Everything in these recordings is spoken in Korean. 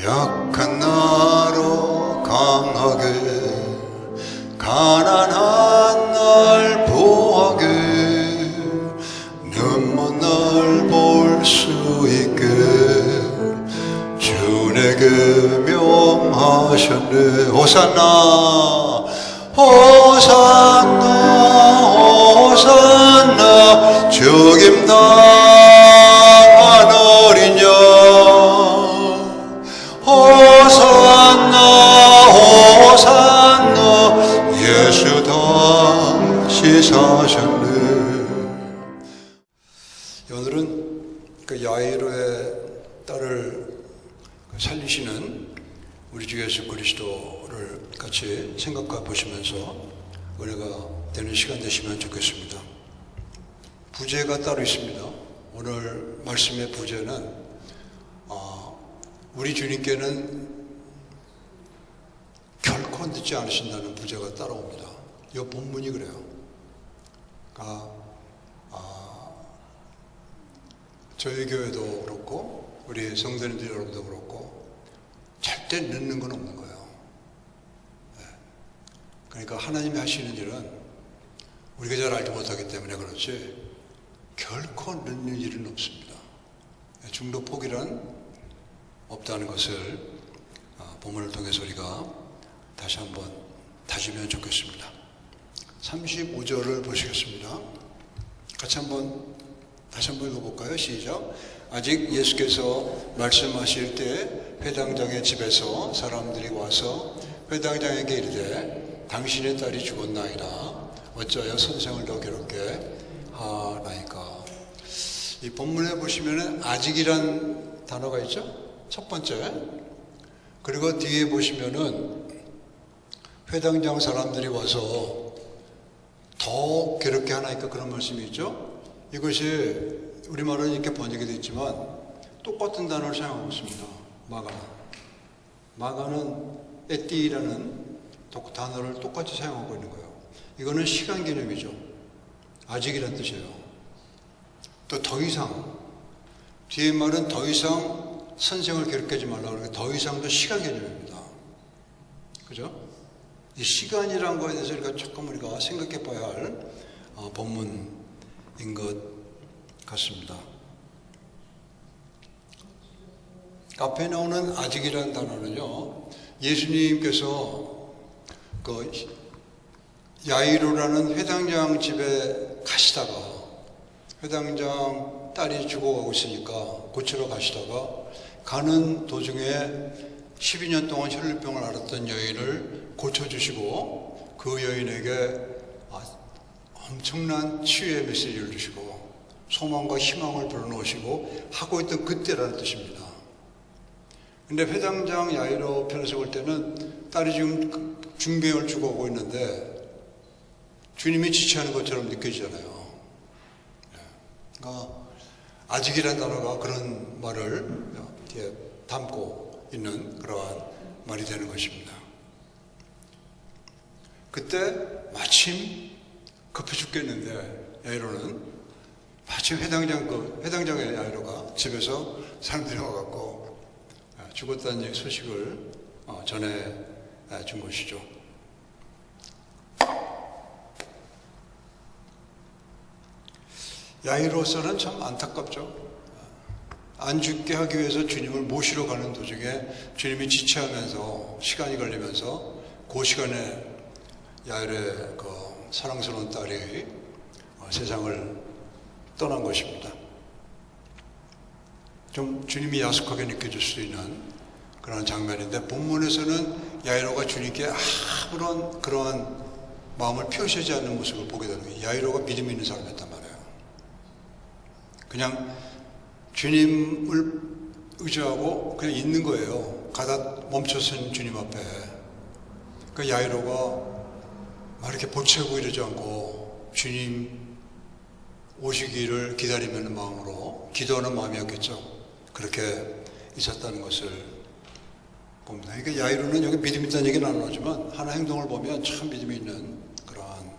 약한 나로 강하게 가난한 날 보하게 눈먼 날 볼 수 있게 주 내게 명하셨네. 호산나 호산나 호산나 죽임 당한 어린 양 호산나 호산나 예수 다시 사셨네. 오늘은 그 야이로의 딸을 살리시는 우리 주 예수 그리스도를 같이 생각해 보시면서 은혜가 되는 시간 되시면 좋겠습니다. 부제가 따로 있습니다. 오늘 말씀의 부제는 우리 주님께는 결코 늦지 않으신다는 부제가 따라옵니다. 이 본문이 그래요. 저희 교회도 그렇고 우리 성도님들 여러분도 그렇고 절대 늦는 건 없는 거예요. 그러니까 하나님이 하시는 일은 우리가 잘 알지 못하기 때문에 그렇지 결코 늦는 일은 없습니다. 중도 포기란 없다는 것을 본문을 통해서 우리가 다시 한번 다지면 좋겠습니다. 35절을 보시겠습니다. 같이 다시 한번 읽어볼까요? 시작. 아직 예수께서 말씀하실 때 회당장의 집에서 사람들이 와서 회당장에게 이르되 당신의 딸이 죽었나이다. 어찌하여 선생을 더 괴롭게 하나이까. 이 본문에 보시면은 아직이란 단어가 있죠? 첫 번째. 그리고 뒤에 보시면은 회당장 사람들이 와서 더 괴롭게 하나이까 그런 말씀이 있죠? 이것이 우리말은 이렇게 번역이 되어 있지만 똑같은 단어를 사용하고 있습니다. 마가는 에띠라는 단어를 똑같이 사용하고 있는 거예요. 이거는 시간 개념이죠. 아직이란 뜻이에요. 또 더 이상, 뒤에 말은 더 이상 선생을 괴롭게 하지 말라고 그러니까 더 이상도 시간 개념입니다. 그죠? 이 시간이란 거에 대해서 우리가 생각해 봐야 할 본문인 것 같습니다. 앞에 나오는 아직이라는 단어는요, 예수님께서 그 야이로라는 회당장 집에 가시다가 회당장 딸이 죽어가고 있으니까 고치러 가시다가 가는 도중에 12년 동안 혈루병을 앓았던 여인을 고쳐주시고 그 여인에게 엄청난 치유의 메시지를 주시고 소망과 희망을 불어넣으시고 하고 있던 그때라는 뜻입니다. 근데 회당장 야이로 편에서 볼 때는 딸이 지금 중병을 죽어오고 있는데 주님이 지체하는 것처럼 느껴지잖아요. 그러니까 아직이라는 단어가 그런 말을 담고 있는 그러한 말이 되는 것입니다. 그때 마침 급해 죽겠는데 야이로는 마침 회당장의 야이로가 집에서 사람들이 와갖고 죽었다는 소식을 전해 준 것이죠. 야이로서는 참 안타깝죠. 안 죽게 하기 위해서 주님을 모시러 가는 도중에 주님이 지체하면서 시간이 걸리면서 그 시간에 야이로의 그 사랑스러운 딸이 세상을 떠난 것입니다. 좀 주님이 야속하게 느껴질 수 있는 그런 장면인데 본문에서는 야이로가 주님께 아무런 그러한 마음을 표시하지 않는 모습을 보게 되는 거예요. 야이로가 믿음 있는 사람이었단 말이에요. 그냥 주님을 의지하고 그냥 있는 거예요. 가다 멈춰선 주님 앞에. 그 야이로가 막 이렇게 보채고 이러지 않고 주님 오시기를 기다리는 마음으로 기도하는 마음이었겠죠. 그렇게 있었다는 것을 봅니다. 그러니까 야이로는 여기 믿음 있다는 얘기는 안 나오지만 하나 행동을 보면 참 믿음이 있는 그러한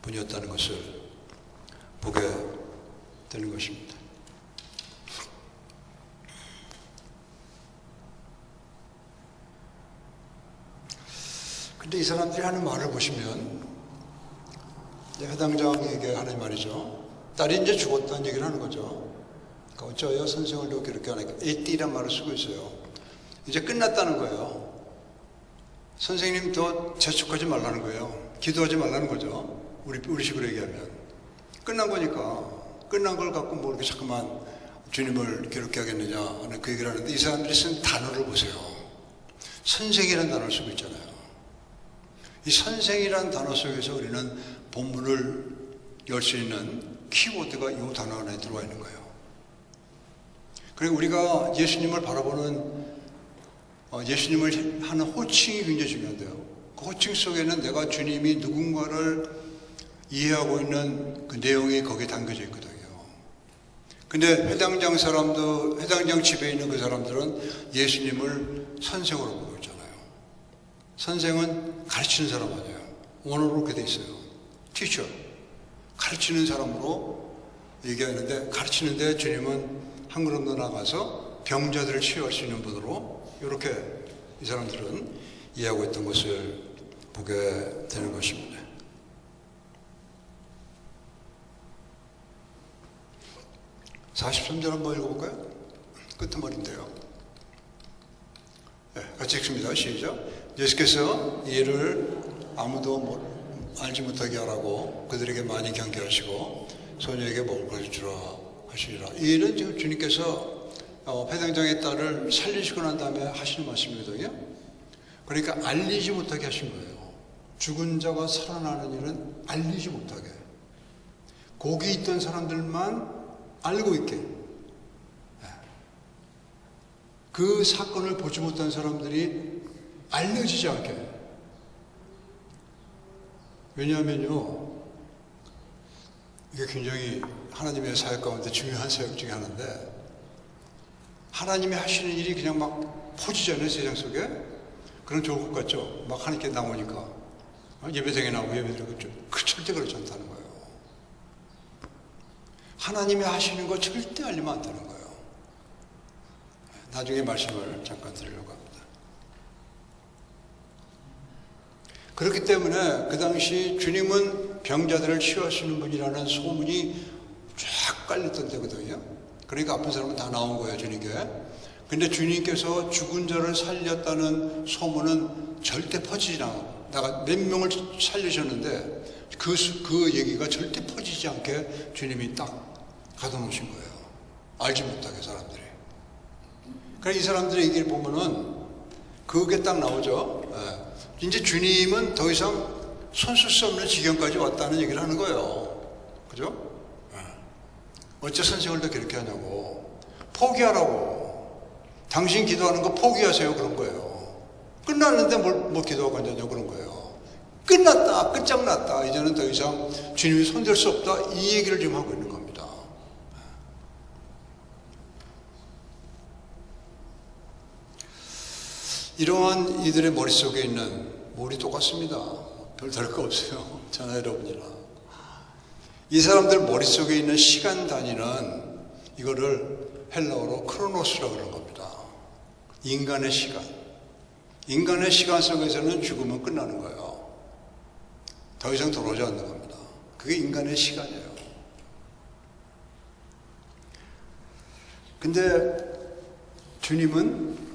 분이었다는 것을 보게 되는 것입니다. 근데 이 사람들이 하는 말을 보시면 회당장에게 하는 말이죠. 딸이 이제 죽었다는 얘기를 하는 거죠. 그러니까 어쩌여 선생을 이렇게 하니까 에띠란 말을 쓰고 있어요. 이제 끝났다는 거예요. 선생님 더 재촉하지 말라는 거예요. 기도하지 말라는 거죠. 우리 식으로 얘기하면. 끝난 거니까. 끝난 걸 갖고 뭐 이렇게 자꾸만 주님을 괴롭게 하겠느냐 하는 그 얘기를 하는데 이 사람들이 쓴 단어를 보세요. 선생이라는 단어를 쓰고 있잖아요. 이 선생이라는 단어 속에서 우리는 본문을 열 수 있는 키워드가 이 단어 안에 들어와 있는 거예요. 그리고 우리가 예수님을 바라보는 예수님을 하는 호칭이 굉장히 중요한데요. 그 호칭 속에는 내가 주님이 누군가를 이해하고 있는 그 내용이 거기에 담겨져 있거든요. 근데 회당장 집에 있는 그 사람들은 예수님을 선생으로 보고 있잖아요. 선생은 가르치는 사람 아니에요. 원어로 그렇게 돼 있어요. 티처. 가르치는 사람으로 얘기하는데 가르치는데 주님은 한 걸음 더 나가서 병자들을 치유할 수 있는 분으로 이렇게 이 사람들은 이해하고 있던 것을 보게 되는 것입니다. (43절) 한번 읽어볼까요? 끝머리인데요. 네, 같이 읽습니다. 시작. 예수께서 이 일을 아무도 알지 못하게 하라고 그들에게 많이 경계하시고 소녀에게 먹을 것을 주라 하시리라. 이 일은 지금 주님께서 회당장의 딸을 살리시고 난 다음에 하시는 말씀이거든요. 그러니까 알리지 못하게 하신 거예요. 죽은 자가 살아나는 일은 알리지 못하게. 거기 있던 사람들만 알고 있게. 그 사건을 보지 못한 사람들이 알려지지 않게. 왜냐하면요, 이게 굉장히 하나님의 사역 가운데 중요한 사역 중에 하나인데, 하나님이 하시는 일이 그냥 막 퍼지잖아요, 세상 속에. 그럼 좋을 것 같죠? 막 하나님께 나오니까. 예배당에 나오고 예배드리고, 그 절대 그렇지 않다는 거예요. 하나님이 하시는 거 절대 알리면 안 되는 거예요. 나중에 말씀을 잠깐 드리려고 합니다. 그렇기 때문에 그 당시 주님은 병자들을 치유하시는 분이라는 소문이 쫙 깔렸던 때거든요. 그러니까 아픈 사람은 다 나온 거예요, 주님께. 근데 주님께서 죽은 자를 살렸다는 소문은 절대 퍼지지 않아요. 내가 몇 명을 살리셨는데 그 얘기가 절대 퍼지지 않게 주님이 딱 가둬놓으신 거예요. 알지 못하게 사람들이. 그러니까 이 사람들의 얘기를 보면은 그게 딱 나오죠. 이제 주님은 더 이상 손쓸 수 없는 지경까지 왔다는 얘기를 하는 거예요. 그죠? 어째 선생을 더 그렇게 하냐고. 포기하라고. 당신 기도하는 거 포기하세요. 그런 거예요. 끝났는데 뭘 기도하고 앉았냐고 그런 거예요. 끝났다. 끝장났다. 이제는 더 이상 주님이 손댈 수 없다. 이 얘기를 지금 하고 있는 겁니다. 이러한 이들의 머릿속에 있는 머리 똑같습니다. 별 다를 거 없어요. 저나 여러분이랑. 이 사람들 머릿속에 있는 시간 단위는 이거를 헬라어로 크로노스라고 그러는 겁니다. 인간의 시간. 인간의 시간 속에서는 죽으면 끝나는 거예요. 더 이상 돌아오지 않는 겁니다. 그게 인간의 시간이에요. 근데 주님은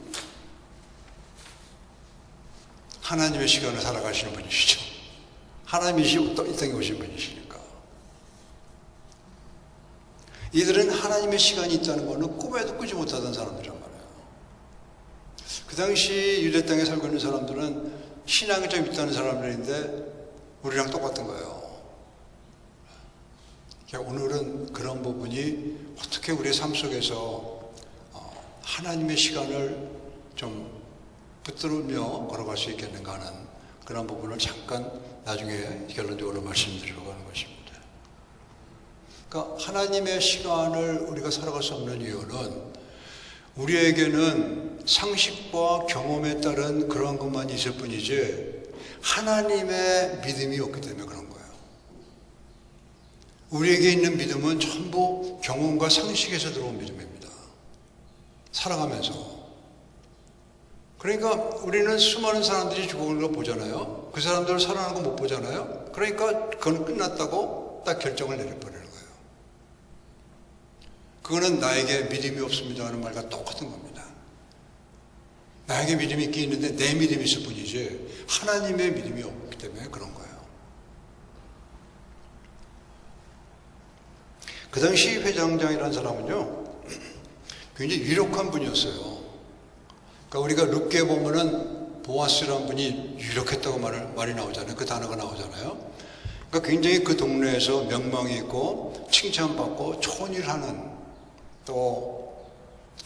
하나님의 시간을 살아가시는 분이시죠. 하나님이 이 땅에 오신 분이시니까. 이들은 하나님의 시간이 있다는 것은 꿈에도 꾸지 못하던 사람들이란 말이에요. 그 당시 유대 땅에 살고 있는 사람들은 신앙이 좀 있다는 사람들인데 우리랑 똑같은 거예요. 오늘은 그런 부분이 어떻게 우리의 삶 속에서 하나님의 시간을 좀 붙들으며 걸어갈 수 있겠는가 하는 그런 부분을 잠깐 나중에 결론적으로 말씀드리려고 하는 것입니다. 그러니까 하나님의 시간을 우리가 살아갈 수 없는 이유는 우리에게는 상식과 경험에 따른 그런 것만 있을 뿐이지 하나님의 믿음이 없기 때문에 그런 거예요. 우리에게 있는 믿음은 전부 경험과 상식에서 들어온 믿음입니다. 살아가면서. 그러니까 우리는 수많은 사람들이 죽어가는 거 보잖아요. 그 사람들 살아나는 거 못 보잖아요. 그러니까 그건 끝났다고 딱 결정을 내려버리는 거예요. 그거는 나에게 믿음이 없습니다 하는 말과 똑같은 겁니다. 나에게 믿음이 있긴 있는데 내 믿음이 있을 뿐이지 하나님의 믿음이 없기 때문에 그런 거예요. 그 당시 회장장이라는 사람은요, 굉장히 유력한 분이었어요. 그러니까 우리가 룻게 보면은 보아스라는 분이 유력했다고 말이 나오잖아요. 그 단어가 나오잖아요. 그러니까 굉장히 그 동네에서 명망이 있고 칭찬받고 좋은 일 하는, 또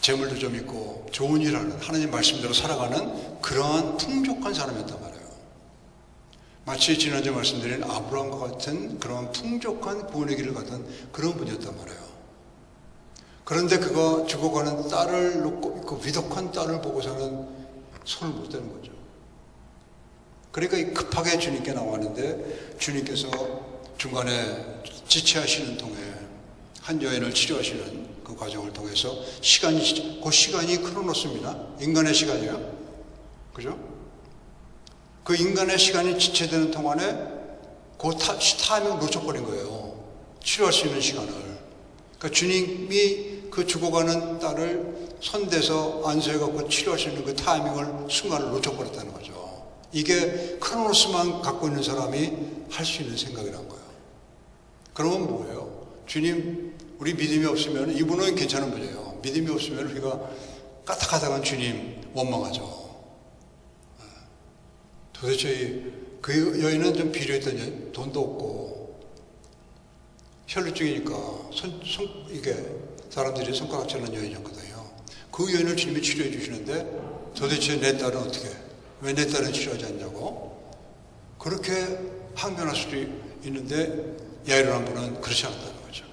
재물도 좀 있고 좋은 일 하는, 하나님 말씀대로 살아가는 그러한 풍족한 사람이었단 말이에요. 마치 지난주에 말씀드린 아브라함과 같은 그런 풍족한 구원의 길을 가던 그런 분이었단 말이에요. 그런데 그가 죽어가는 딸을 놓고, 그 위독한 딸을 보고서는 손을 못 대는 거죠. 그러니까 급하게 주님께 나왔는데 주님께서 중간에 지체하시는 통에 한 여인을 치료하시는 그 과정을 통해서 그 시간이 크로노스입니다. 인간의 시간이에요. 그죠? 그 인간의 시간이 지체되는 동안에 그 타이밍을 놓쳐버린 거예요. 치료할 수 있는 시간을. 그러니까 주님이 그 죽어가는 딸을 손대서 안수해갖고 치료할 수 있는 그 타이밍을, 순간을 놓쳐버렸다는 거죠. 이게 크로노스만 갖고 있는 사람이 할 수 있는 생각이란 거예요. 그러면 뭐예요? 주님, 우리 믿음이 없으면, 이분은 괜찮은 분이에요. 믿음이 없으면 우리가 까딱하다간 주님 원망하죠. 도대체 그 여인은 좀 필요했더니 돈도 없고 혈루증이니까 이게 사람들이 손가락질하는 여인이었거든요. 그 여인을 주님이 치료해 주시는데 도대체 내 딸은 어떻게, 왜 내 딸은 치료하지 않냐고 그렇게 항변할 수도 있는데 야이로란 분은 그렇지 않았다는 거죠.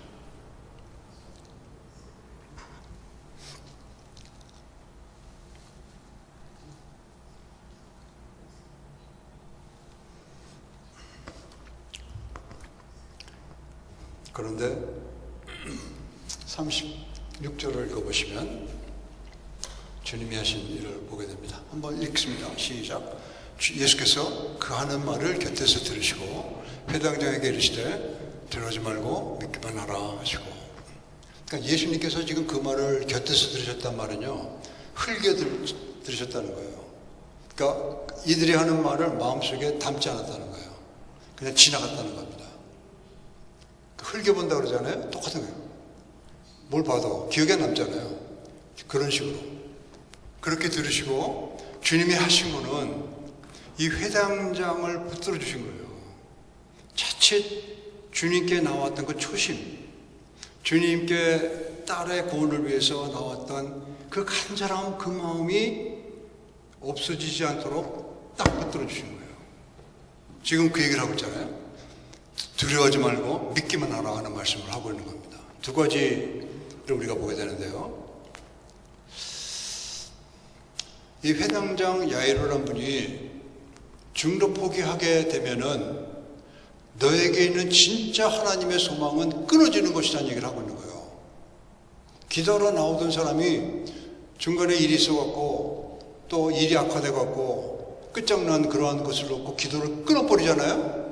그런데 36절을 읽어보시면 주님이 하신 일을 보게 됩니다. 한번 읽습니다. 시작. 예수께서 그 하는 말을 곁에서 들으시고 회당장에게 이르시되 들어오지 말고 믿기만 하라 하시고, 그러니까 예수님께서 지금 그 말을 곁에서 들으셨단 말은요, 흘겨 들으셨다는 거예요. 그러니까 이들이 하는 말을 마음속에 담지 않았다는 거예요. 그냥 지나갔다는 겁니다. 흘겨본다 그러잖아요. 똑같은 거예요. 뭘 봐도 기억에 남잖아요. 그런 식으로. 그렇게 들으시고 주님이 하신 거는 이 회당장을 붙들어 주신 거예요. 자칫 주님께 나왔던 그 초심, 주님께 딸의 구원을 위해서 나왔던 그 간절함, 그 마음이 없어지지 않도록 딱 붙들어 주신 거예요. 지금 그 얘기를 하고 있잖아요. 두려워하지 말고 믿기만 하라 하는 말씀을 하고 있는 겁니다. 두 가지를 우리가 보게 되는데요. 이 회당장 야이로란 분이 중도 포기하게 되면은 너에게 있는 진짜 하나님의 소망은 끊어지는 것이라는 얘기를 하고 있는 거예요. 기도하러 나오던 사람이 중간에 일이 있어갖고 또 일이 악화돼갖고 끝장난 그러한 것을 놓고 기도를 끊어버리잖아요.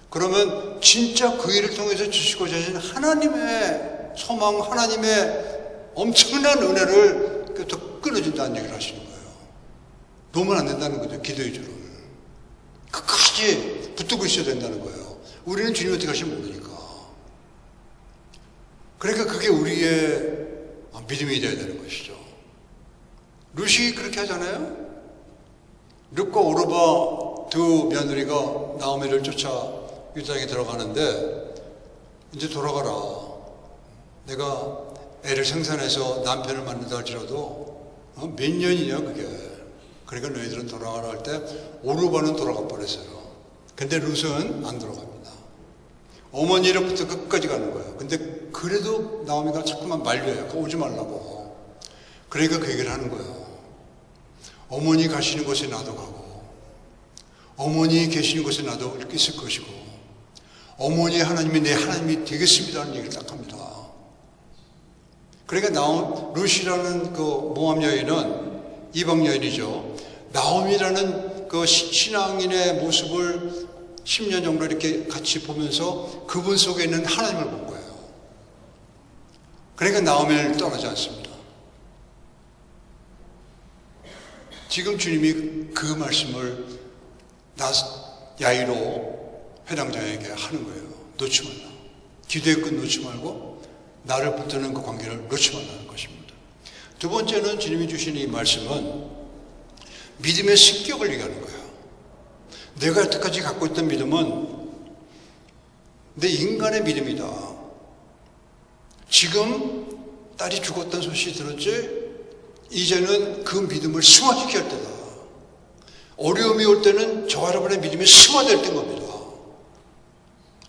그러면 진짜 그 일을 통해서 주시고자 하신 하나님의 소망, 하나님의 엄청난 은혜를 또 끊어진다는 얘기를 하시는 거예요. 놓으면 안 된다는 거죠. 기도의 줄을 끝까지 붙들고 있어야 된다는 거예요. 우리는 주님이 어떻게 하실지 모르니까. 그러니까 그게 우리의 믿음이 되어야 되는 것이죠. 룻이 그렇게 하잖아요. 룻과 오르바 두 며느리가 나오미를 쫓아 유다에 들어가는데, 이제 돌아가라. 내가 애를 생산해서 남편을 만난다 할지라도 몇 년이냐 그게. 그러니까 너희들은 돌아가라 할 때 오르바는 돌아가 버렸어요. 근데 룻은 안 돌아갑니다. 어머니로부터 끝까지 가는 거예요. 근데 그래도 나오미가 자꾸만 말려요. 오지 말라고. 그러니까 그 얘기를 하는 거예요. 어머니 가시는 곳에 나도 가고, 어머니 계시는 곳에 나도 있을 것이고, 어머니 하나님이 내 하나님이 되겠습니다는 얘기를 딱 합니다. 그러니까 루시라는 그 모함 여인은 이방 여인이죠. 나옴이라는 그 신앙인의 모습을 10년 정도 이렇게 같이 보면서 그분 속에 있는 하나님을 본 거예요. 그러니까 나오미를 떠나지 않습니다. 지금 주님이 그 말씀을 야이로 회당장에게 하는 거예요. 놓지 말라. 기도의 끝 놓지 말고 나를 붙드는 그 관계를 놓지 말라는 것입니다. 두 번째는 주님이 주신 이 말씀은 믿음의 승격을 얘기하는 거예요. 내가 여태까지 갖고 있던 믿음은 내 인간의 믿음이다. 지금 딸이 죽었다는 소식이 들었지? 이제는 그 믿음을 승화시켜야 할 때다. 어려움이 올 때는 저 여러분의 믿음이 승화될 때인 겁니다.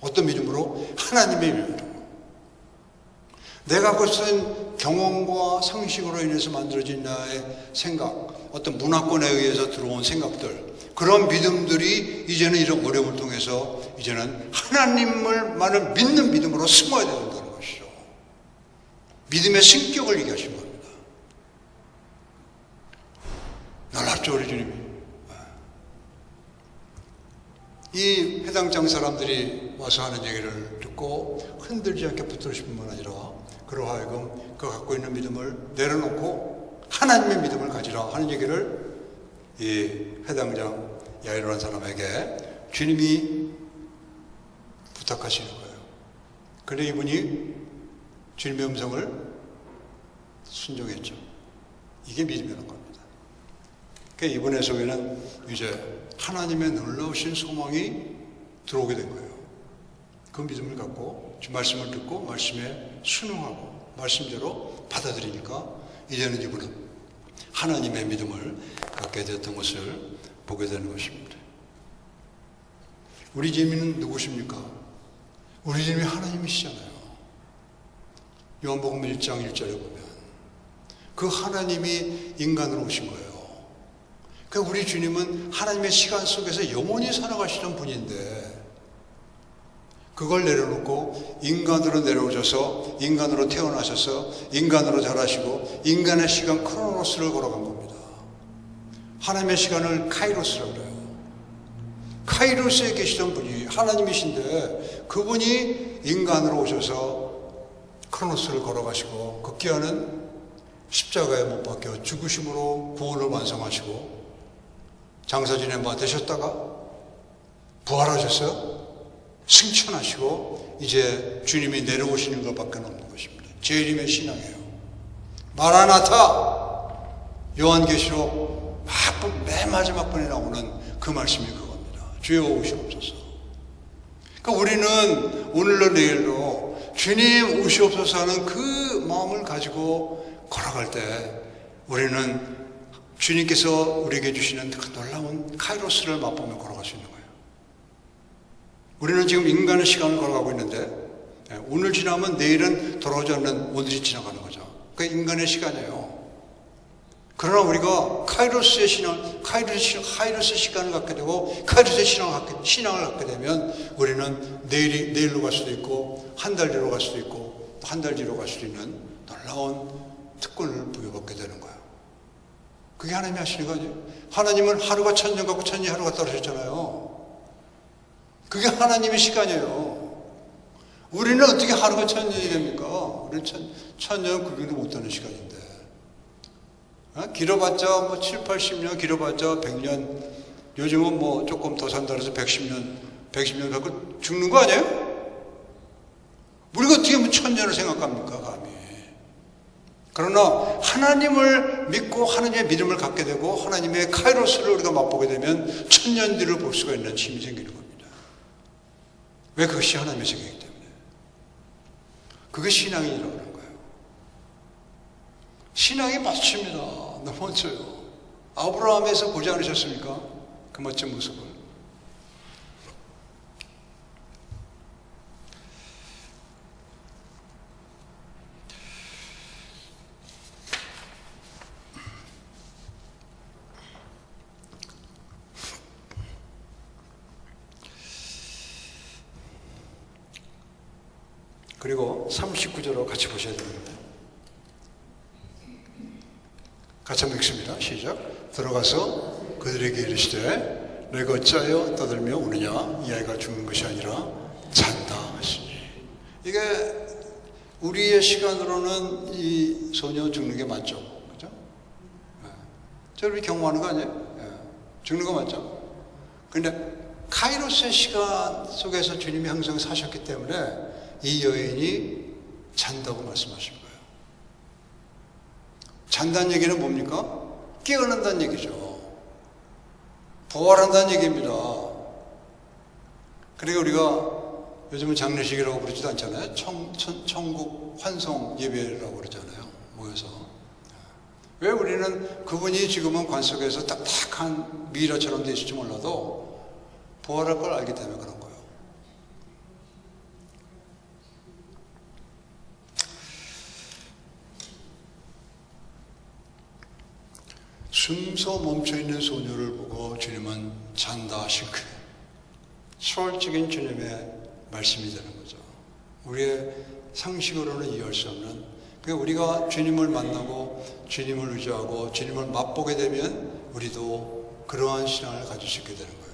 어떤 믿음으로? 하나님의 믿음으로. 내가 갖고 있는 경험과 상식으로 인해서 만들어진 나의 생각, 어떤 문화권에 의해서 들어온 생각들, 그런 믿음들이 이제는 이런 어려움을 통해서 이제는 하나님을만을 믿는 믿음으로 승화해야 된다는 것이죠. 믿음의 승격을 얘기하신 겁니다. 놀랍죠, 우리 주님이. 이 회당장 사람들이 와서 하는 얘기를 듣고 흔들지 않게 붙들으실 뿐만 아니라 그로 하여금 그 갖고 있는 믿음을 내려놓고 하나님의 믿음을 가지라 하는 얘기를 이 회당장 야이로라는 사람에게 주님이 부탁하시는 거예요. 그런데 이분이 주님의 음성을 순종했죠. 이게 믿음이라는 겁니다. 그러니까 이분의 속에는 이제 하나님의 놀라우신 소망이 들어오게 된 거예요. 그 믿음을 갖고 말씀을 듣고 말씀에 순응하고 말씀대로 받아들이니까 이제는 이분은 하나님의 믿음을 갖게 됐던 것을 보게 되는 것입니다. 우리 주님은 누구십니까? 우리 주님이 하나님이시잖아요. 요한복음 1장 1절에 보면 그 하나님이 인간으로 오신 거예요. 그러니까 우리 주님은 하나님의 시간 속에서 영원히 살아가시던 분인데 그걸 내려놓고 인간으로 내려오셔서 인간으로 태어나셔서 인간으로 자라시고 인간의 시간 크로노스를 걸어간 겁니다. 하나님의 시간을 카이로스라고 그래요. 카이로스에 계시던 분이 하나님이신데 그분이 인간으로 오셔서 크로노스를 걸어가시고 급기야는 십자가에 못 박혀 죽으심으로 구원을 완성하시고 장사진에 되셨다가 부활하셨어요. 승천하시고 이제 주님이 내려오시는 것밖에 없는 것입니다. 재림의 신앙이에요. 마라나타 요한계시록 맨 마지막 번에 나오는 그 말씀이 그겁니다. 주여 오시옵소서. 그러니까 우리는 오늘로 내일로 주님 오시옵소서 하는 그 마음을 가지고 걸어갈 때 우리는 주님께서 우리에게 주시는 그 놀라운 카이로스를 맛보며 걸어갈 수 있는 거예요. 우리는 지금 인간의 시간을 걸어가고 있는데 오늘 지나면 내일은 돌아오지 않는 오늘이 지나가는 거죠. 그게 인간의 시간이에요. 그러나 우리가 카이로스의 신앙, 카이로스의 시간을 갖게 되고 카이로스의 신앙을 갖게 되면 우리는 내일로 갈 수도 있고 한 달 뒤로 갈 수도 있고 한 달 뒤로 갈 수도 있는 놀라운 특권을 부여받게 되는 거예요. 그게 하나님이 하시는 거 아니에요? 하나님은 하루가 천년 같고 천년이 하루가 떨어졌잖아요. 그게 하나님의 시간이에요. 우리는 어떻게 하루가 천년이 됩니까? 우리는 천년은 구경도 못하는 시간인데. 길어봤자 7, 80년, 길어봤자 100년. 요즘은 조금 더 산다 해서 110년 갖고 죽는 거 아니에요? 우리가 어떻게 천년을 생각합니까, 감히? 그러나 하나님을 믿고 하나님의 믿음을 갖게 되고 하나님의 카이로스를 우리가 맛보게 되면 천년 뒤를 볼 수가 있는 힘이 생기는 겁니다. 왜? 그것이 하나님의 생각이기 때문에. 그게 신앙이라고 하는 거예요. 신앙이 멋집니다. 너무 멋져요. 아브라함에서 보지 않으셨습니까? 그 멋진 모습을. 그리고 39절로 같이 보셔야 됩니다. 같이 한번 읽습니다. 시작. 들어가서 그들에게 이르시되 너희가 어찌하여 떠들며 우느냐? 이 아이가 죽는 것이 아니라 잔다 하시니. 이게 우리의 시간으로는 이 소녀 죽는 게 맞죠? 그죠? 저를 경험하는 거 아니에요? 죽는 거 맞죠? 근데 카이로스의 시간 속에서 주님이 항상 사셨기 때문에 이 여인이 잔다고 말씀하신 거예요. 잔다는 얘기는 뭡니까? 깨어난다는 얘기죠. 부활한다는 얘기입니다. 그러니까 우리가 요즘은 장례식이라고 부르지도 않잖아요. 천국 환송 예배라고 그러잖아요. 모여서. 왜 우리는 그분이 지금은 관 속에서 딱딱한 미이라처럼 되어 있을지 몰라도 부활할 걸 알기 때문에 그런 거예요. 숨서 멈춰있는 소녀를 보고 주님은 잔다 하실 거예요. 초월적인 주님의 말씀이 되는 거죠. 우리의 상식으로는 이해할 수 없는, 우리가 주님을 만나고 주님을 의지하고 주님을 맛보게 되면 우리도 그러한 신앙을 가질 수 있게 되는 거예요.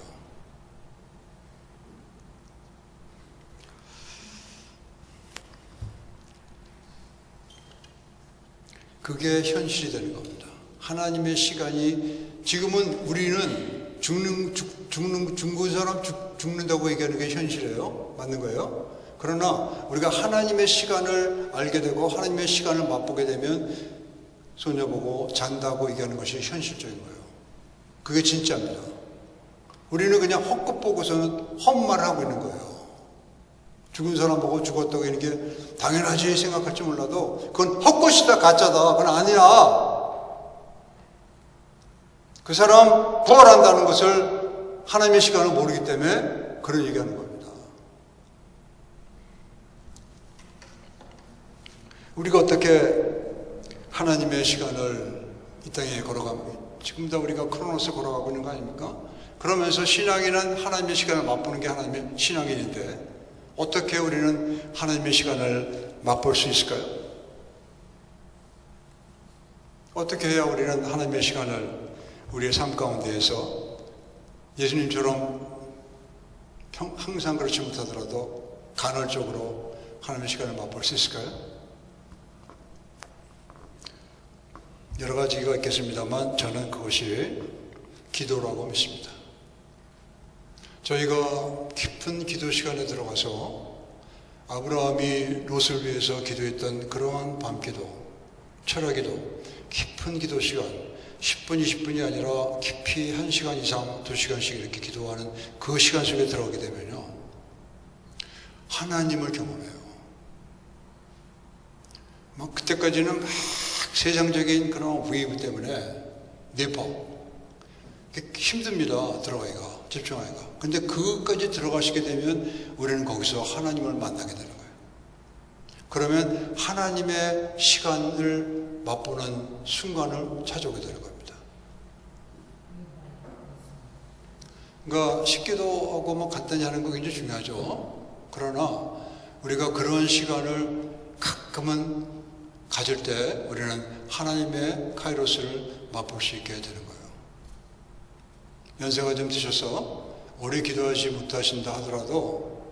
그게 현실이 되는 겁니다. 하나님의 시간이, 지금은 우리는 죽는 사람 죽는다고 얘기하는 게 현실이에요. 맞는 거예요. 그러나 우리가 하나님의 시간을 알게 되고 하나님의 시간을 맛보게 되면 소녀 보고 잔다고 얘기하는 것이 현실적인 거예요. 그게 진짜입니다. 우리는 그냥 헛것 보고서는 헛말을 하고 있는 거예요. 죽은 사람 보고 죽었다고 하는 게 당연하지 생각할지 몰라도 그건 헛것이다, 가짜다. 그건 아니야. 그 사람 부활한다는 것을 하나님의 시간을 모르기 때문에 그런 얘기하는 겁니다. 우리가 어떻게 하나님의 시간을 이 땅에 걸어갑니까? 지금 다 우리가 크로노스 걸어가고 있는 거 아닙니까? 그러면서 신앙인은 하나님의 시간을 맛보는 게 하나님의 신앙인인데 어떻게 우리는 하나님의 시간을 맛볼 수 있을까요? 어떻게 해야 우리는 하나님의 시간을 우리의 삶 가운데에서 예수님처럼 항상 그렇지 못하더라도 간헐적으로 하나님의 시간을 맛볼 수 있을까요? 여러 가지가 있겠습니다만 저는 그것이 기도라고 믿습니다. 저희가 깊은 기도 시간에 들어가서 아브라함이 롯을 위해서 기도했던 그러한 밤기도, 철야기도, 깊은 기도 시간, 10분, 20분이 아니라 깊이 1시간 이상, 2시간씩 이렇게 기도하는 그 시간 속에 들어가게 되면요, 하나님을 경험해요. 막 그때까지는 막 세상적인 그런 웨이브 때문에 힘듭니다. 들어가기가, 집중하기가. 근데 그것까지 들어가시게 되면 우리는 거기서 하나님을 만나게 되는 거예요. 그러면 하나님의 시간을 맛보는 순간을 찾아오게 되는 겁니다. 그러니까 쉽기도 하고 뭐 간단히 하는 거 굉장히 중요하죠. 그러나 우리가 그런 시간을 가끔은 가질 때 우리는 하나님의 카이로스를 맛볼 수 있게 되는 거예요. 연세가 좀 드셔서 오래 기도하지 못하신다 하더라도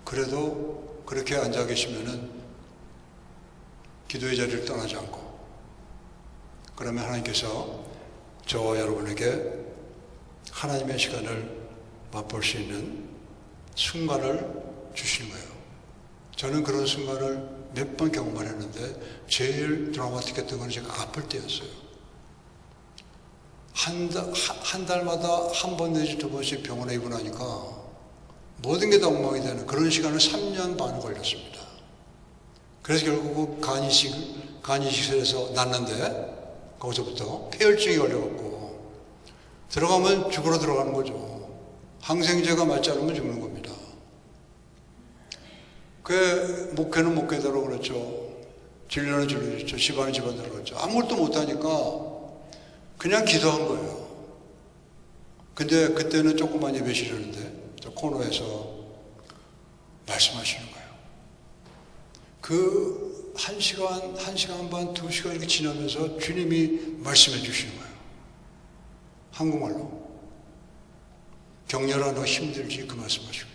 그래도 그렇게 앉아 계시면은 기도의 자리를 떠나지 않고, 그러면 하나님께서 저와 여러분에게 하나님의 시간을 맛볼 수 있는 순간을 주시는 거예요. 저는 그런 순간을 몇 번 경험을 했는데 제일 드라마틱했던 건 제가 아플 때였어요. 한 달마다 한 번 내지 두 번씩 병원에 입원하니까 모든 게 다 엉망이 되는 그런 시간을 3년 반을 걸렸습니다. 그래서 결국 간이식실에서 났는데 거기서부터 폐혈증이 걸려갖고 들어가면 죽으러 들어가는 거죠. 항생제가 맞지 않으면 죽는 겁니다. 그 목회는 목회대로 그렇죠. 진료는 진료죠. 집안은 집안대로 그렇죠. 아무것도 못하니까 그냥 기도한 거예요. 근데 그때는 조그만 예배실이었는데 저 코너에서 말씀하시는 거예요. 그 1시간, 1시간 반, 2시간 이렇게 지나면서 주님이 말씀해 주시는 거예요. 한국말로. 경렬아 너 힘들지? 그 말씀하시고.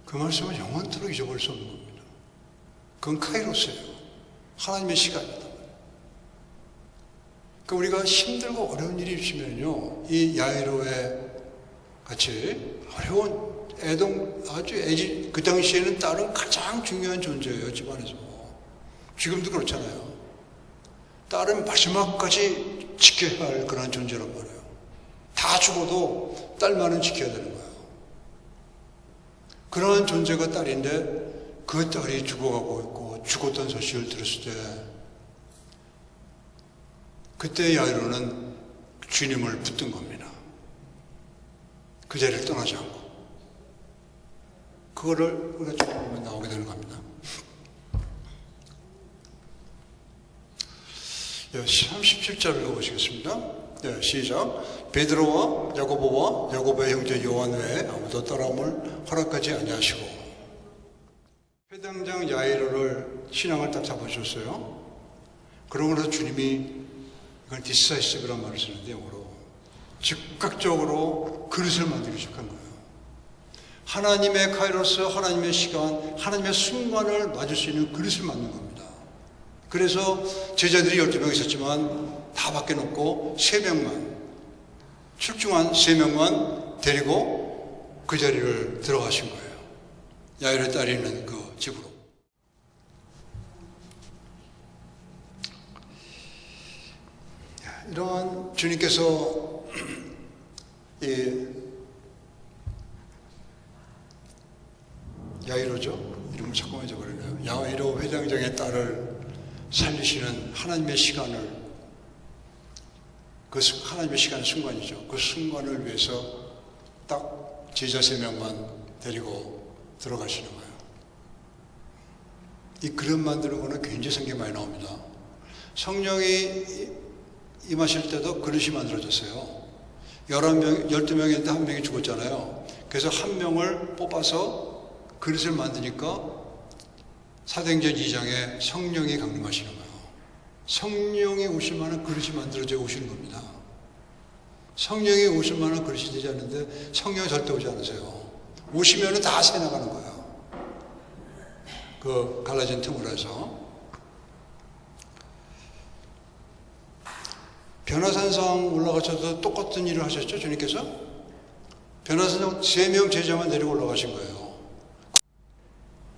그 말씀은 영원토록 잊어버릴 수 없는 겁니다. 그건 카이로스예요. 하나님의 시간이다. 그러니까 우리가 힘들고 어려운 일이 있으면요, 이 야이로의 같이 어려운 그 당시에는 딸은 가장 중요한 존재예요, 집안에서. 지금도 그렇잖아요. 딸은 마지막까지 지켜야 할 그런 존재란 말이에요. 다 죽어도 딸만은 지켜야 되는 거예요. 그런 존재가 딸인데 그 딸이 죽어가고 있고 죽었던 소식을 들었을 때 그때 야이로는 주님을 붙든 겁니다. 그 자리를 떠나지 않고. 그거를 우리가 조금 나오게 되는 겁니다. 37절 읽어보시겠습니다. 네, 시작. 베드로와 야고보와 야고보의 형제 요한 외에 아무도 따라옴을 허락하지 아니하시고. 회당장 야이로를 신앙을 딱 잡아주셨어요. 그러고 나서 주님이 이건 디사이시브란 말을 쓰는데 영어로 즉각적으로 그릇을 만들기 시작한 거예요. 하나님의 카이로스, 하나님의 시간, 하나님의 순간을 맞을 수 있는 그릇을 만든 겁니다. 그래서 제자들이 12명 있었지만 다 밖에놓고 3명만, 출중한 3명만 데리고 그 자리를 들어가신 거예요. 야이로의 딸이 있는 그 집으로. 이러한 주님께서 야이로죠? 이름을 자꾸만 잊어버리네요. 야이로 회장장의 딸을 살리시는 하나님의 시간을, 그 하나님의 시간 순간이죠. 그 순간을 위해서 딱 제자 3명만 데리고 들어가시는 거예요. 이 그릇 만드는 거는 굉장히 성경에 많이 나옵니다. 성령이 임하실 때도 그릇이 만들어졌어요. 12명인데 1명이 죽었잖아요. 그래서 1명을 뽑아서 그릇을 만드니까 사도행전 2장에 성령이 강림하시는 거예요. 성령이 오실 만한 그릇이 만들어져 오시는 겁니다. 성령이 오실 만한 그릇이 되지 않는데 성령이 절대 오지 않으세요. 오시면은 다 새 나가는 거예요. 그 갈라진 틈으로 해서. 변화산상 올라가셔도 똑같은 일을 하셨죠, 주님께서? 변화산상 3명 제자만 데리고 올라가신 거예요.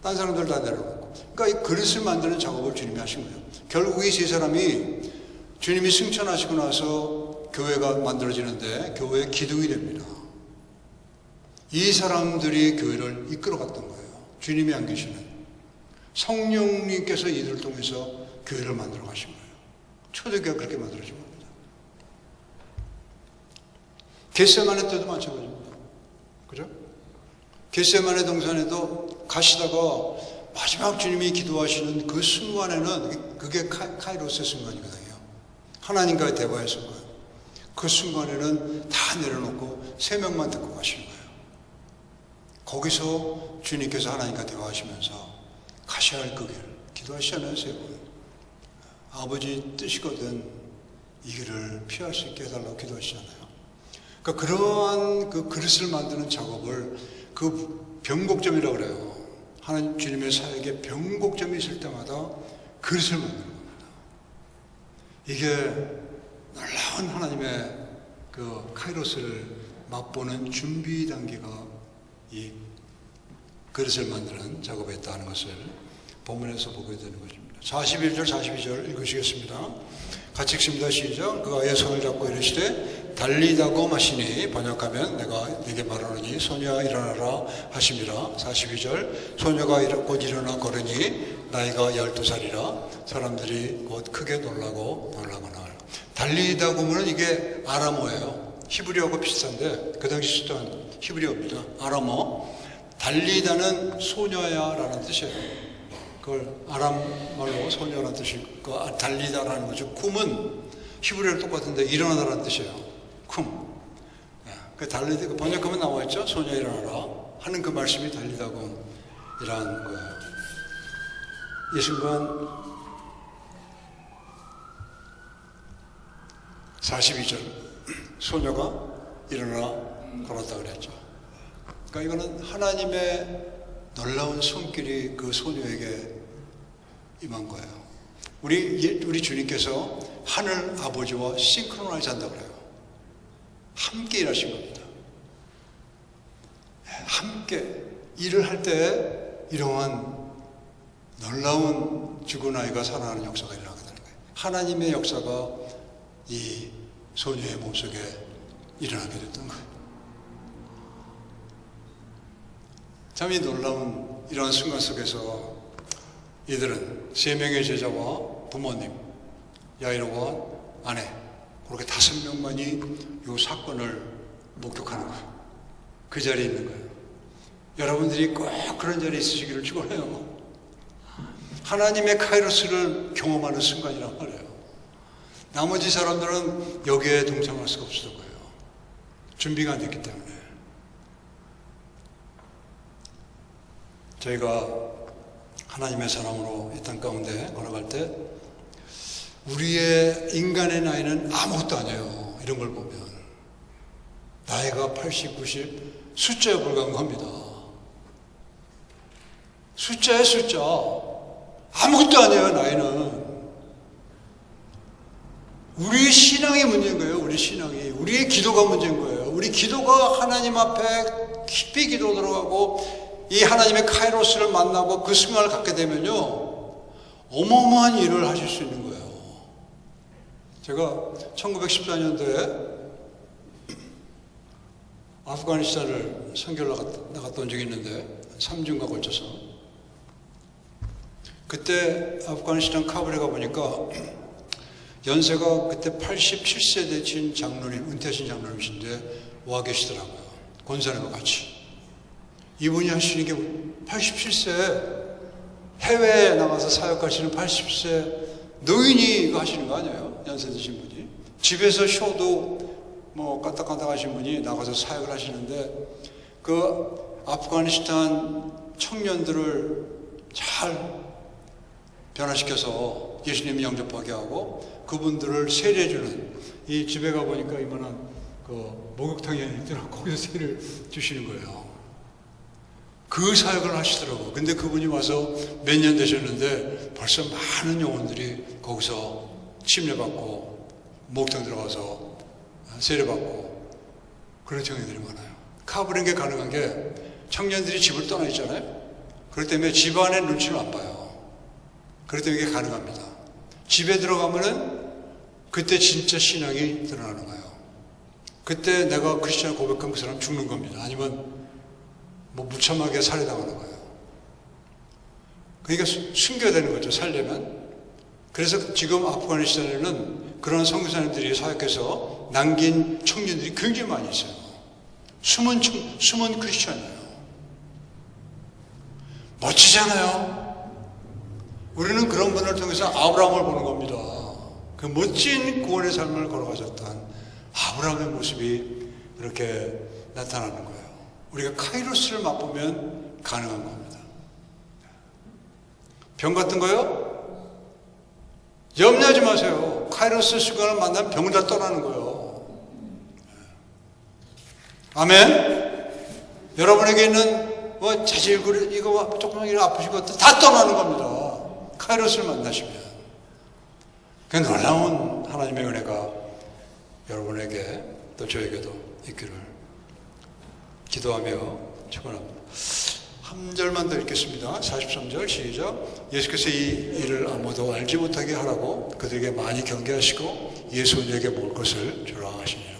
딴 사람들 다 내려놓고. 그러니까 이 그릇을 만드는 작업을 주님이 하신 거예요. 결국 이 3사람이 주님이 승천하시고 나서 교회가 만들어지는데 교회의 기둥이 됩니다. 이 사람들이 교회를 이끌어갔던 거예요. 주님이 안 계시는. 성령님께서 이들을 통해서 교회를 만들어 가신 거예요. 초대교회가 그렇게 만들어진 겁니다. 겟세마네 때도 마찬가지입니다. 그죠? 겟세마네 동산에도 가시다가 마지막 주님이 기도하시는 그 순간에는 그게 카이로스의 순간이거든요. 하나님과의 대화의 순간. 그 순간에는 다 내려놓고 3명만 듣고 가시는 거예요. 거기서 주님께서 하나님과 대화하시면서 가셔야 할 그 길, 기도하시잖아요, 3번. 아버지 뜻이거든 이 길을 피할 수 있게 해달라고 기도하시잖아요. 그러니까 그러한 그 그릇을 만드는 작업을 그 변곡점이라고 그래요. 하나님 주님의 사역에 변곡점이 있을 때마다 그릇을 만드는 겁니다. 이게 놀라운 하나님의 그 카이로스를 맛보는 준비 단계가 이 그릇을 만드는 작업에 있다는 것을 본문에서 보게 되는 것입니다. 41절 42절 읽으시겠습니다. 같이 읽습니다. 시작. 그가 아이의 손을 잡고 이르시되 달리다고 마시니 번역하면 내가 네게 말하노니 소녀야 일어나라 하심이라. 42절 소녀가 곧 일어나 걸으니 나이가 12살이라 사람들이 곧 크게 놀라거나. 달리다고 하면 이게 아람어예요. 히브리어하고 비슷한데 그 당시 쓰던 히브리어입니다. 아람어. 달리다는 소녀야 라는 뜻이에요. 그걸 아람 말로 소녀라는 뜻이고, 달리다라는 거죠. 쿰은 히브리어랑 똑같은데 일어나다라는 뜻이에요. 쿰. 그 달리다, 번역하면 나와 있죠. 소녀 일어나라 하는 그 말씀이 달리다고. 거예요. 이 순간 42절 소녀가 일어나 걸었다 그랬죠. 그러니까 이거는 하나님의 놀라운 손길이 그 소녀에게 임한 거예요. 우리 주님께서 하늘 아버지와 싱크로나이즈 한다고 그래요. 함께 일하신 겁니다. 함께 일을 할 때 이러한 놀라운 죽은 아이가 살아나는 역사가 일어나게 되는 거예요. 하나님의 역사가 이 소녀의 몸속에 일어나게 됐던 거예요. 참 이 놀라운 이러한 순간 속에서 이들은 3명의 제자와 부모님, 야이로와 아내, 그렇게 5명만이 이 사건을 목격하는 거예요. 그 자리에 있는 거예요. 여러분들이 꼭 그런 자리에 있으시기를 축원해요. 하나님의 카이로스를 경험하는 순간이란 말이에요. 나머지 사람들은 여기에 동참할 수가 없었던 거예요. 준비가 안 됐기 때문에. 저희가 하나님의 사람으로 이 땅 가운데 걸어갈 때 우리의 인간의 나이는 아무것도 아니에요. 이런 걸 보면 나이가 80, 90 숫자에 불과한 겁니다. 숫자에 숫자. 아무것도 아니에요. 나이는. 우리 신앙이 문제인 거예요. 우리 신앙이. 우리의 기도가 문제인 거예요. 우리 기도가 하나님 앞에 깊이 기도 들어가고 이 하나님의 카이로스를 만나고 그 순간을 갖게 되면요, 어마어마한 일을 하실 수 있는 거예요. 제가 1914년도에 아프가니스탄을 선교를 나갔던 적이 있는데 3주인가 걸쳐서 그때 아프가니스탄 카불에 가보니까 연세가 그때 87세 되신 장로님, 은퇴하신 장로님이신데 와 계시더라고요. 권사님과 같이. 이분이 하시는 게 87세 해외에 나가서 사역하시는 80세 노인이 이거 하시는 거 아니에요? 연세 드신 분이. 집에서 쉬어도 뭐 까딱까딱 하신 분이 나가서 사역을 하시는데 그 아프가니스탄 청년들을 잘 변화시켜서 예수님 영접하게 하고 그분들을 세례해주는, 이 집에 가보니까 이만한 그 목욕탕이 있더라고. 거기서 세례를 주시는 거예요. 그 사역을 하시더라고요. 근데 그분이 와서 몇 년 되셨는데 벌써 많은 영혼들이 거기서 침례받고 목욕탕 들어가서 세례받고 그런 청년들이 많아요. 카불인 게 가능한 게 청년들이 집을 떠나 있잖아요. 그렇기 때문에 집안의 눈치를 안 봐요. 그렇기 때문에 이게 가능합니다. 집에 들어가면은 그때 진짜 신앙이 드러나는 거예요. 그때 내가 크리스찬 고백한 그 사람 죽는 겁니다. 아니면 뭐 무참하게 살해당하는 거예요. 그러니까 숨겨야 되는 거죠, 살려면. 그래서 지금 아프가니스탄에는 그런 선교사님들이 사역해서 남긴 청년들이 굉장히 많이 있어요. 숨은 크리스찬이에요. 멋지잖아요. 우리는 그런 분을 통해서 아브라함을 보는 겁니다. 그 멋진 구원의 삶을 걸어가셨던 아브라함의 모습이 그렇게 나타나는 거예요. 우리가 카이로스를 맛보면 가능한 겁니다. 병 같은 거요? 염려하지 마세요. 카이로스 순간을 만나면 병은 다 떠나는 거예요. 아멘? 여러분에게 있는 뭐 자질구레 이거 조금만 아프신 것도 다 떠나는 겁니다. 카이로스를 만나시면. 그 놀라운 하나님의 은혜가 여러분에게 또 저에게도 있기를 기도하며 축원합니다. 한 절만 더 읽겠습니다. 43절 시작. 예수께서 이 일을 아무도 알지 못하게 하라고 그들에게 많이 경계하시고 예수님에게 먹을 것을 주라 하시니라.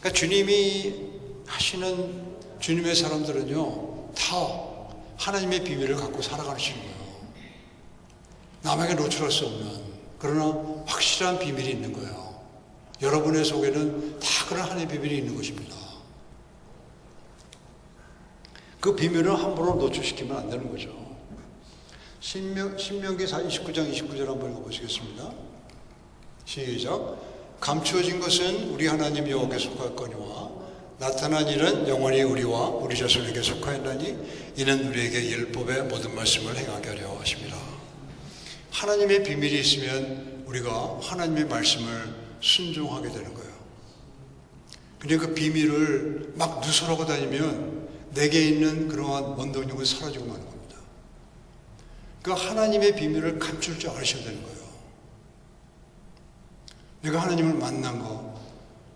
그러니까 주님이 하시는 주님의 사람들은요, 다 하나님의 비밀을 갖고 살아가시는 거예요. 남에게 노출할 수 없는, 그러나 확실한 비밀이 있는 거예요. 여러분의 속에는 다 그런 하나님의 비밀이 있는 것입니다. 그 비밀을 함부로 노출시키면 안 되는 거죠. 신명기 29장 29절 한번 읽어보시겠습니다. 시작. 감추어진 것은 우리 하나님 여호와께 속할 거니와 나타난 일은 영원히 우리와 우리 자손에게 속하였나니 이는 우리에게 율법의 모든 말씀을 행하게 하려 하십니다. 하나님의 비밀이 있으면 우리가 하나님의 말씀을 순종하게 되는 거예요. 근데 그 비밀을 막 누설하고 다니면 내게 있는 그러한 원동력은 사라지고 마는 겁니다. 그러니까 하나님의 비밀을 감출 줄 아셔야 되는 거예요. 내가 하나님을 만난 거,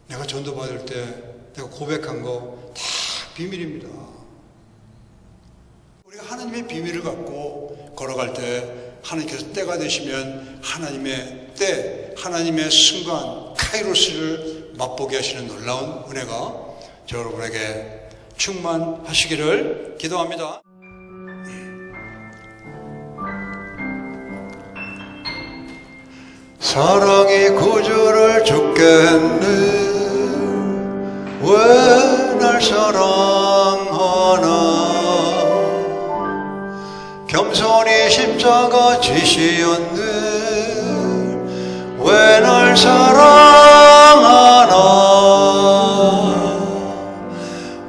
내가 전도받을 때 내가 고백한 거 다 비밀입니다. 우리가 하나님의 비밀을 갖고 걸어갈 때 하나님께서 때가 되시면 하나님의 때, 하나님의 순간 카이로스를 맛보게 하시는 놀라운 은혜가 저 여러분에게 충만하시기를 기도합니다. 사랑이 구주를 죽겠네. 왜 날 사랑하나. 겸손히 십자가 지시었네. 왜 날 사랑하나.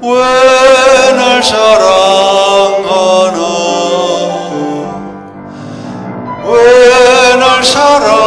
왜 날 사랑하나. 왜 날 사랑하나.